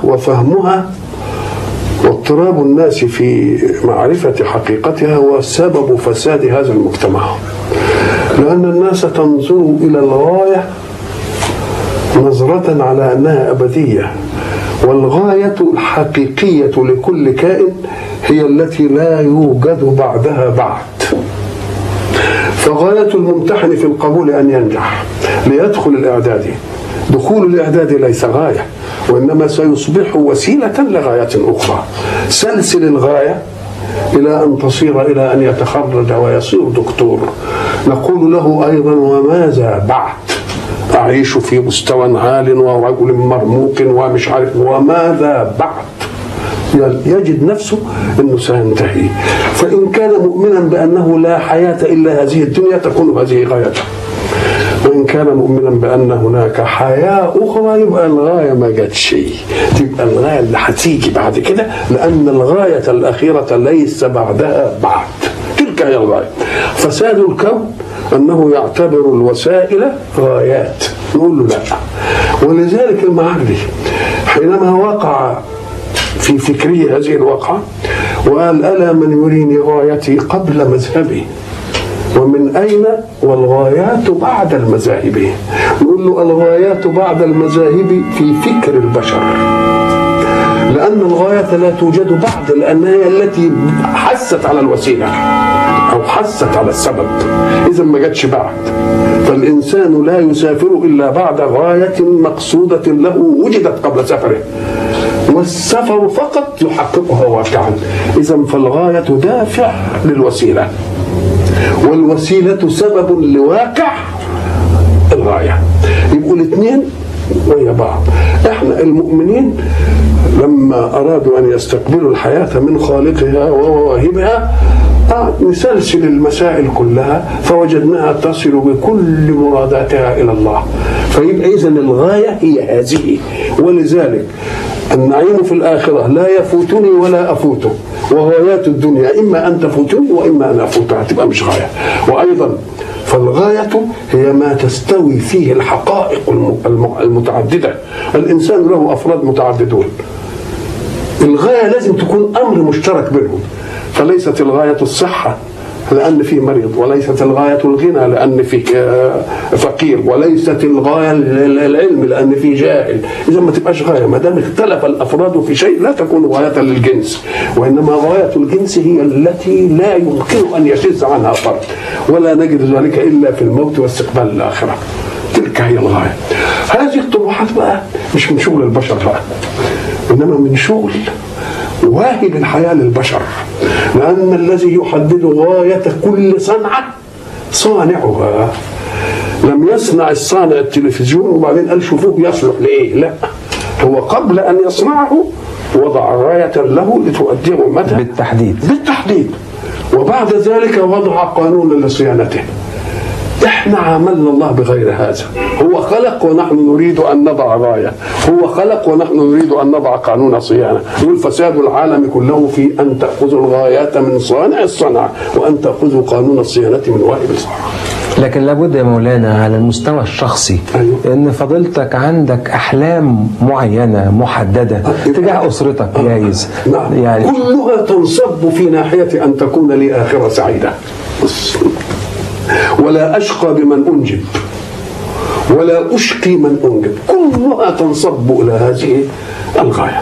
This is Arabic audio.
وفهمها واضطراب الناس في معرفة حقيقتها هو سبب فساد هذا المجتمع، لأن الناس تنظر إلى الغاية نظرة على أنها أبدية، والغاية الحقيقية لكل كائن هي التي لا يوجد بعدها بعد. فغاية الممتحن في القبول أن ينجح ليدخل الإعدادي. دخول الإعدادي ليس غاية، وإنما سيصبح وسيلة لغاية أخرى. سلسل الغاية إلى أن تصير إلى أن يتخرج ويصير دكتور. نقول له أيضا وماذا بعد؟ أعيش في مستوى عال ورجل مرموق ومش عارف وماذا بعد؟ يجد نفسه أنه سينتهي. فإن كان مؤمنا بأنه لا حياة إلا هذه الدنيا تكون هذه غايته، وإن كان مؤمنا بأن هناك حياة أخرى يبقى الغاية ما جت شيء، تبقى الغاية اللي هتيجي بعد كده، لأن الغاية الأخيرة ليس بعدها بعد. تلك هي الغاية. فساد الكون أنه يعتبر الوسائل غايات، نقول له لا. ولذلك المعري حينما وقع في فكره هذه الوقعة وقال ألا من يريني غايتي قبل مذهبي ومن أين والغايات بعد المذاهب. نقول له الغايات بعد المذاهب في فكر البشر، لأن الغاية لا توجد بعد، لأنها هي التي حست على الوسيلة أو حست على السبب، إذا ما جاتش بعد. فالإنسان لا يسافر إلا بعد غاية مقصودة له وجدت قبل سفره، والسفر فقط يحققها واقعا. إذا فالغاية دافع للوسيلة، والوسيلة سبب لواقع الغاية. يبقوا الاثنين ويا بعض. احنا المؤمنين لما أرادوا أن يستقبلوا الحياة من خالقها وواهبها نسلسل المسائل كلها فوجدناها تصل بكل مراداتها إلى الله. فيبقى إذن الغاية هي هذه. ولذلك النعيم في الآخرة لا يفوتني ولا أفوته، وغايات الدنيا إما أن تفوتني وإما أن أفوتها، تبقى مش غاية. وأيضا فالغاية هي ما تستوي فيه الحقائق المتعددة. الإنسان له أفراد متعددون، الغاية لازم تكون أمر مشترك بينهم. فليست الغاية الصحة لأن فيه مريض، وليست الغاية الغنى لأن فيه فقير، وليست الغاية العلم لأن فيه جاهل. إذا ما تبقاش غاية. ما دام اختلف الأفراد في شيء لا تكون غاية للجنس، وإنما غاية الجنس هي التي لا يمكن أن يشذ عنها فرد، ولا نجد ذلك إلا في الموت واستقبال الآخرة. تلك هي الغاية. هذه الطموحات بقى مش من شغل البشر بقى، إنما من شغل واهب الحياة للبشر، لأن الذي يحدد غاية كل صنعة صانعها. لم يصنع الصانع التلفزيون وبعدين قال شوفوه يصلح لإيه، لا، هو قبل أن يصنعه وضع غاية له لتؤديه متى بالتحديد، وبعد ذلك وضع قانونا لصيانته. احنا عملنا الله بغير هذا. هو خلق ونحن نريد أن نضع غاية، هو خلق ونحن نريد أن نضع قانون صيانة. يقول فساد العالم كله في أن تأخذوا الغايات من صانع الصنعة وأن تأخذوا قانون الصيانة من واهب الصنعة. لكن لابد يا مولانا على المستوى الشخصي ان فضيلتك عندك احلام معينه محدده تجاه اسرتك جايز يعني كلها تنصب في ناحيه ان تكون لي اخره سعيده، ولا اشقى بمن انجب ولا اشقي من انجب، كلها تنصب الى هذه الغايه.